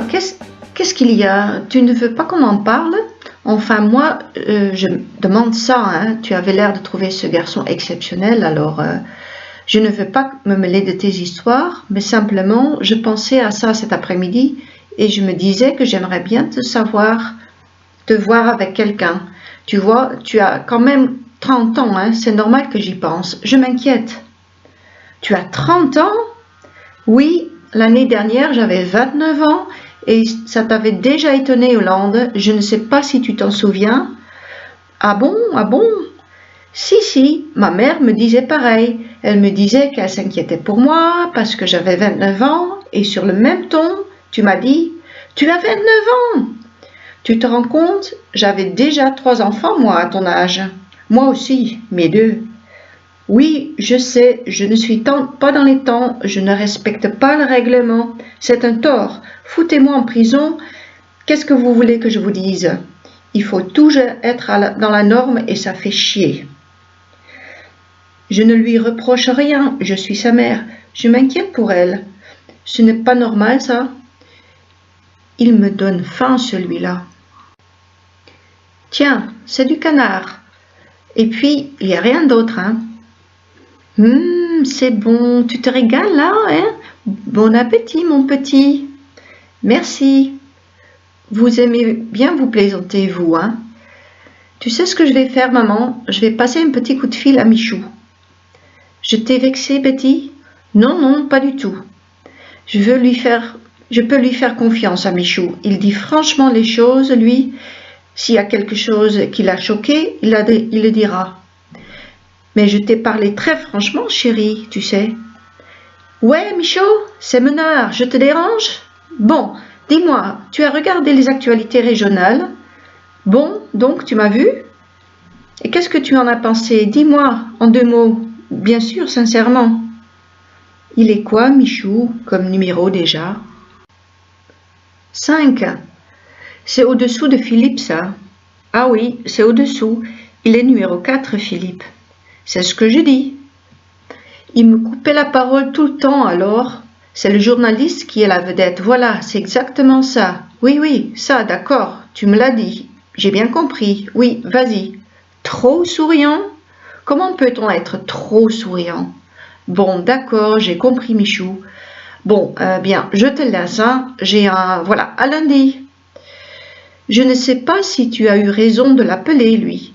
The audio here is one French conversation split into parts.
Qu'est-ce qu'il y a? Tu ne veux pas qu'on en parle? Enfin, moi, je demande ça, hein. Tu avais l'air de trouver ce garçon exceptionnel, alors je ne veux pas me mêler de tes histoires, mais simplement, je pensais à ça cet après-midi et je me disais que j'aimerais bien te voir avec quelqu'un. Tu vois, tu as quand même 30 ans, hein. C'est normal que j'y pense. Je m'inquiète. Tu as 30 ans? Oui, l'année dernière, j'avais 29 ans et ça t'avait déjà étonné, Hollande. Je ne sais pas si tu t'en souviens. Ah bon? Ah bon? Si, ma mère me disait pareil. Elle me disait qu'elle s'inquiétait pour moi parce que j'avais 29 ans et sur le même ton, tu m'as dit « Tu as 29 ans !» Tu te rends compte? J'avais déjà 3 enfants, moi, à ton âge. Moi aussi, mes 2. Oui, je sais, je ne suis pas dans les temps, je ne respecte pas le règlement. C'est un tort. Foutez-moi en prison. Qu'est-ce que vous voulez que je vous dise? Il faut toujours être dans la norme et ça fait chier. Je ne lui reproche rien, je suis sa mère. Je m'inquiète pour elle. Ce n'est pas normal, ça. Il me donne faim, celui-là. Tiens, c'est du canard. Et puis, il n'y a rien d'autre, hein. C'est bon, tu te régales là, hein? Bon appétit, mon petit. Merci. Vous aimez bien vous plaisanter, vous, hein? Tu sais ce que je vais faire, maman? Je vais passer un petit coup de fil à Michou. Je t'ai vexé, Betty? Non, pas du tout. Je peux lui faire confiance à Michou. Il dit franchement les choses, lui. S'il y a quelque chose qui l'a choqué, il le dira. Mais je t'ai parlé très franchement, chérie, tu sais. Ouais, Michaud, c'est Menard, je te dérange? Bon, dis-moi, tu as regardé les actualités régionales? Bon, donc tu m'as vu? Et qu'est-ce que tu en as pensé? Dis-moi, en 2 mots, bien sûr, sincèrement. Il est quoi, Michou, comme numéro déjà? 5. C'est au-dessous de Philippe, ça. Ah oui, c'est au-dessous. Il est numéro 4, Philippe. C'est ce que je dis. Il me coupait la parole tout le temps, alors. C'est le journaliste qui est la vedette. Voilà, c'est exactement ça. Oui, ça, d'accord, tu me l'as dit. J'ai bien compris. Oui, vas-y. Trop souriant? Comment peut-on être trop souriant? Bon, d'accord, j'ai compris, Michou. Bon, bien, je te laisse, hein. Voilà, à lundi. Je ne sais pas si tu as eu raison de l'appeler, lui.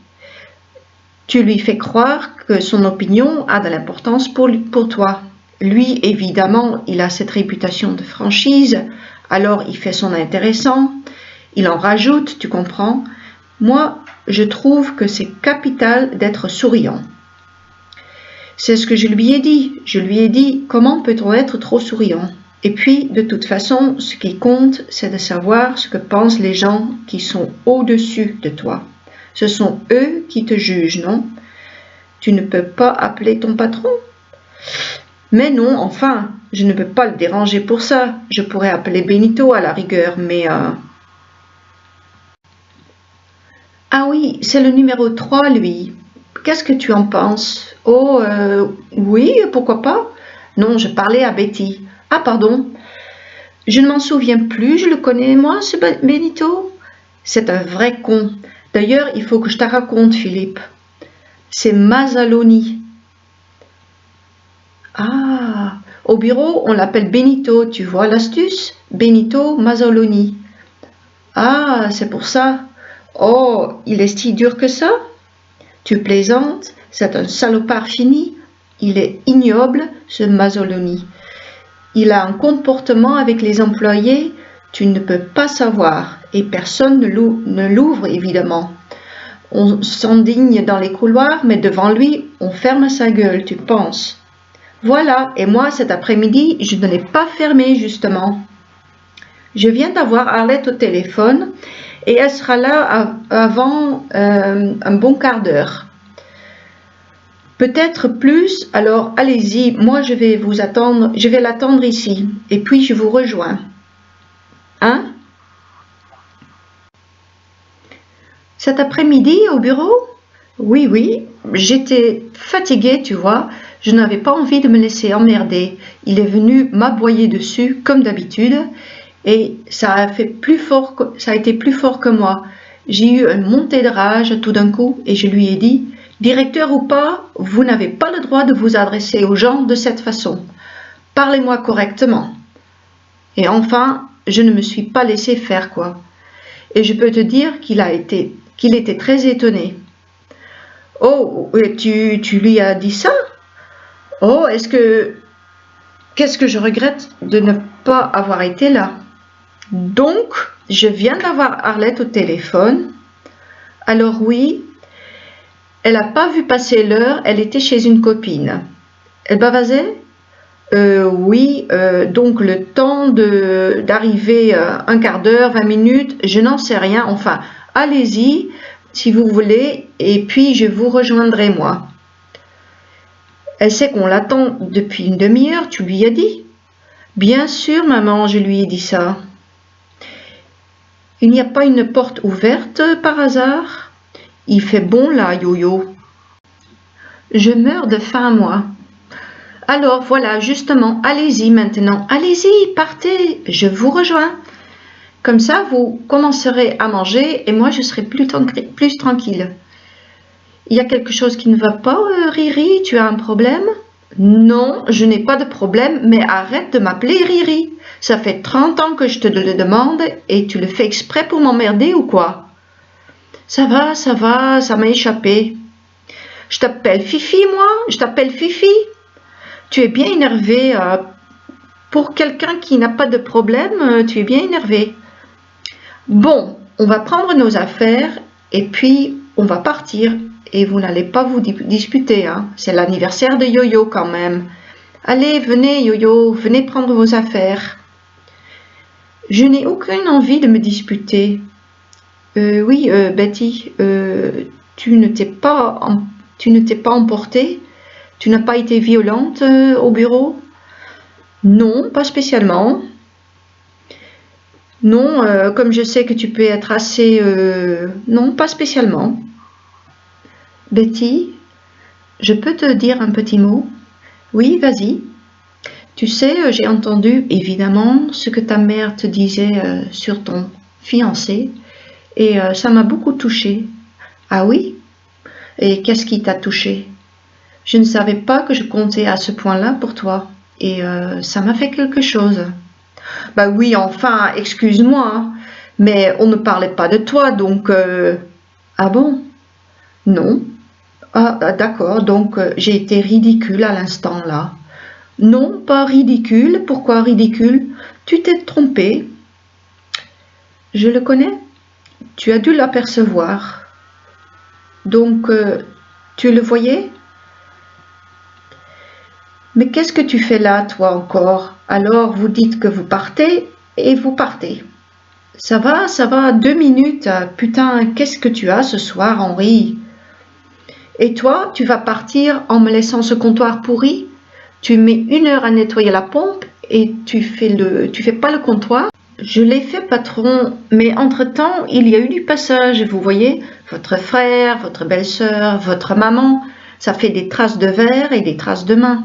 Tu lui fais croire que son opinion a de l'importance pour toi. Lui, évidemment, il a cette réputation de franchise, alors il fait son intéressant, il en rajoute, tu comprends. Moi, je trouve que c'est capital d'être souriant. C'est ce que je lui ai dit. Je lui ai dit, comment peut-on être trop souriant? Et puis, de toute façon, ce qui compte, c'est de savoir ce que pensent les gens qui sont au-dessus de toi. Ce sont eux qui te jugent, non? Tu ne peux pas appeler ton patron? Mais non, enfin, je ne peux pas le déranger pour ça. Je pourrais appeler Benito à la rigueur, mais... Ah oui, c'est le numéro 3, lui. Qu'est-ce que tu en penses? Oh, oui, pourquoi pas? Non, je parlais à Betty. Ah, pardon. Je ne m'en souviens plus, je le connais, moi, ce Benito. C'est un vrai con. D'ailleurs, il faut que je te raconte, Philippe. C'est Mazzaloni. Ah, au bureau, on l'appelle Benito, tu vois l'astuce? Benito Mazzaloni. Ah, c'est pour ça. Oh, il est si dur que ça? Tu plaisantes, c'est un salopard fini. Il est ignoble, ce Mazzoloni. Il a un comportement avec les employés, tu ne peux pas savoir, et personne ne l'ouvre évidemment. On s'indigne dans les couloirs, mais devant lui, on ferme sa gueule, tu penses. Voilà, et moi cet après-midi, je ne l'ai pas fermé justement. Je viens d'avoir Arlette au téléphone, et elle sera là avant un bon quart d'heure. Peut-être plus, alors allez-y, moi je vais l'attendre ici, et puis je vous rejoins. Hein? Cet après-midi au bureau? Oui, j'étais fatiguée, tu vois, je n'avais pas envie de me laisser emmerder. Il est venu m'aboyer dessus, comme d'habitude, Et ça a été plus fort que moi. J'ai eu une montée de rage tout d'un coup et je lui ai dit, directeur ou pas, vous n'avez pas le droit de vous adresser aux gens de cette façon. Parlez-moi correctement. Et enfin, je ne me suis pas laissé faire quoi. Et je peux te dire qu'il était très étonné. Oh, tu lui as dit ça? Oh, qu'est-ce que je regrette de ne pas avoir été là. Donc, je viens d'avoir Arlette au téléphone. Alors oui, elle n'a pas vu passer l'heure, elle était chez une copine. Elle bavasait? Oui, donc le temps d'arriver un quart d'heure, 20 minutes, je n'en sais rien. Enfin, allez-y si vous voulez et puis je vous rejoindrai moi. Elle sait qu'on l'attend depuis une demi-heure, tu lui as dit? Bien sûr, maman, je lui ai dit ça. Il n'y a pas une porte ouverte par hasard? Il fait bon là, Yo-Yo. Je meurs de faim, moi. Alors voilà, justement, allez-y maintenant, allez-y, partez, je vous rejoins. Comme ça, vous commencerez à manger et moi, je serai plus tranquille. Il y a quelque chose qui ne va pas, Riri? Tu as un problème? Non, je n'ai pas de problème, mais arrête de m'appeler Riri. Ça fait 30 ans que je te le demande et tu le fais exprès pour m'emmerder ou quoi? Ça va, ça m'a échappé. Je t'appelle Fifi, moi? Je t'appelle Fifi? Tu es bien énervé. Pour quelqu'un qui n'a pas de problème, tu es bien énervé. Bon, on va prendre nos affaires et puis on va partir. Et vous n'allez pas vous disputer, hein. C'est l'anniversaire de Yo-Yo quand même. Allez, venez Yo-Yo, venez prendre vos affaires. Je n'ai aucune envie de me disputer. Oui, Betty, tu ne t'es pas emportée? Tu n'as pas été violente au bureau? Non, pas spécialement. Non, comme je sais que tu peux être assez... non, pas spécialement. Betty, je peux te dire un petit mot? Oui, vas-y. Tu sais, j'ai entendu évidemment ce que ta mère te disait sur ton fiancé et ça m'a beaucoup touchée. Ah oui? Et qu'est-ce qui t'a touchée? Je ne savais pas que je comptais à ce point-là pour toi et ça m'a fait quelque chose. Bah oui, enfin, excuse-moi, hein, mais on ne parlait pas de toi, donc... Ah bon? Non. Ah, d'accord, donc j'ai été ridicule à l'instant là. Non, pas ridicule. Pourquoi ridicule? Tu t'es trompé. Je le connais. Tu as dû l'apercevoir. Donc, tu le voyais? Mais qu'est-ce que tu fais là, toi encore? Alors, vous dites que vous partez et vous partez. Ça va, 2 minutes. Putain, qu'est-ce que tu as ce soir, Henri? Et toi, tu vas partir en me laissant ce comptoir pourri? Tu mets 1 heure à nettoyer la pompe et tu fais pas le comptoir? Je l'ai fait, patron, mais entre-temps, il y a eu du passage, vous voyez, votre frère, votre belle-sœur, votre maman, ça fait des traces de verre et des traces de main.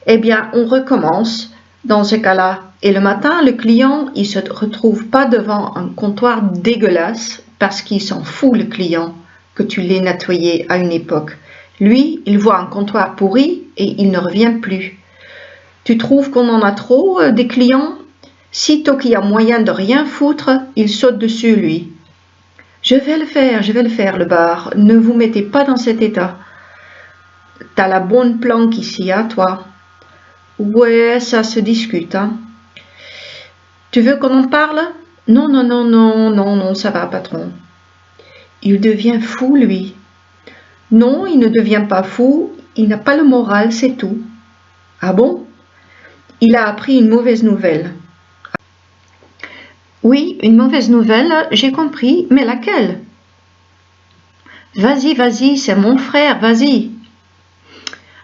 Eh bien, on recommence dans ce cas-là. Et le matin, le client, il se retrouve pas devant un comptoir dégueulasse parce qu'il s'en fout, le client, que tu l'aies nettoyé à une époque. Lui, il voit un comptoir pourri et il ne revient plus. Tu trouves qu'on en a trop, des clients? Sitôt qu'il y a moyen de rien foutre, il saute dessus, lui. Je vais le faire, le bar. Ne vous mettez pas dans cet état. T'as la bonne planque ici, hein, toi? Ouais, ça se discute, hein. Tu veux qu'on en parle? Non, ça va, patron. Il devient fou, lui. Non, il ne devient pas fou, il n'a pas le moral, c'est tout. Ah bon? Il a appris une mauvaise nouvelle. Oui, une mauvaise nouvelle, j'ai compris, mais laquelle? Vas-y, c'est mon frère, vas-y.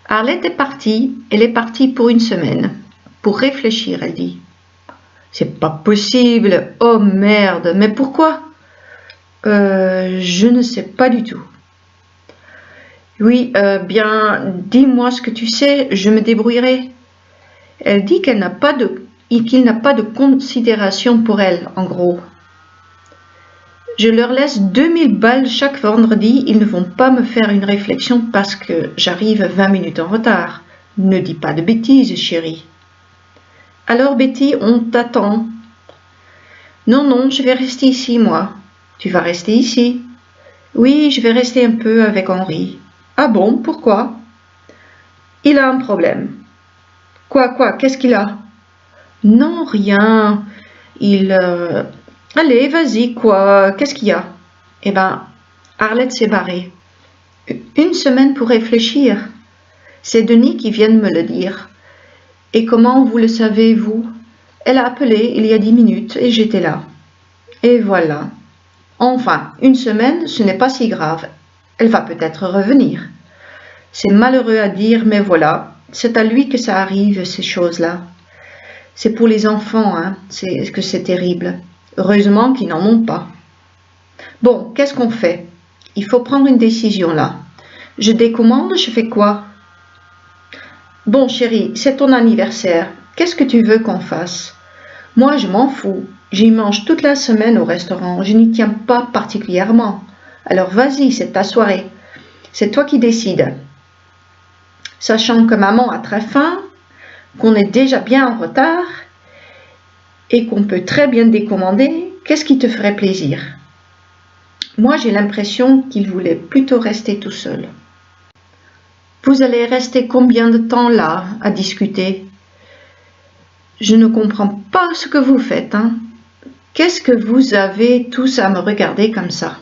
Arlette est partie, elle est partie pour 1 semaine. Pour réfléchir, elle dit. C'est pas possible, oh merde, mais pourquoi? Je ne sais pas du tout. Oui, bien, dis-moi ce que tu sais, je me débrouillerai. Elle dit qu'elle n'a pas et qu'il n'a pas de considération pour elles, en gros. Je leur laisse 2000 balles chaque vendredi, ils ne vont pas me faire une réflexion parce que j'arrive 20 minutes en retard. Ne dis pas de bêtises, chérie. Alors Betty, on t'attend. Non, non, je vais rester ici, moi. Tu vas rester ici? Oui, je vais rester un peu avec Henri. Ah bon, pourquoi? Il a un problème. Quoi, qu'est-ce qu'il a? Non, rien. Allez, vas-y, quoi, qu'est-ce qu'il y a? Eh ben, Arlette s'est barrée. Une semaine pour réfléchir. C'est Denis qui vient de me le dire. Et comment vous le savez, vous? Elle a appelé il y a 10 minutes et j'étais là. Et voilà. Enfin, une semaine, ce n'est pas si grave. Elle va peut-être revenir. C'est malheureux à dire, mais voilà. C'est à lui que ça arrive, ces choses-là. C'est pour les enfants, hein, c'est terrible. Heureusement qu'ils n'en ont pas. Bon, qu'est-ce qu'on fait? Il faut prendre une décision là. Je décommande, je fais quoi? Bon, chérie, c'est ton anniversaire. Qu'est-ce que tu veux qu'on fasse? Moi, je m'en fous. J'y mange toute la semaine au restaurant. Je n'y tiens pas particulièrement. Alors vas-y, c'est ta soirée. C'est toi qui décides. Sachant que maman a très faim, qu'on est déjà bien en retard et qu'on peut très bien décommander, qu'est-ce qui te ferait plaisir? Moi, j'ai l'impression qu'il voulait plutôt rester tout seul. Vous allez rester combien de temps là à discuter? Je ne comprends pas ce que vous faites, hein. Qu'est-ce que vous avez tous à me regarder comme ça?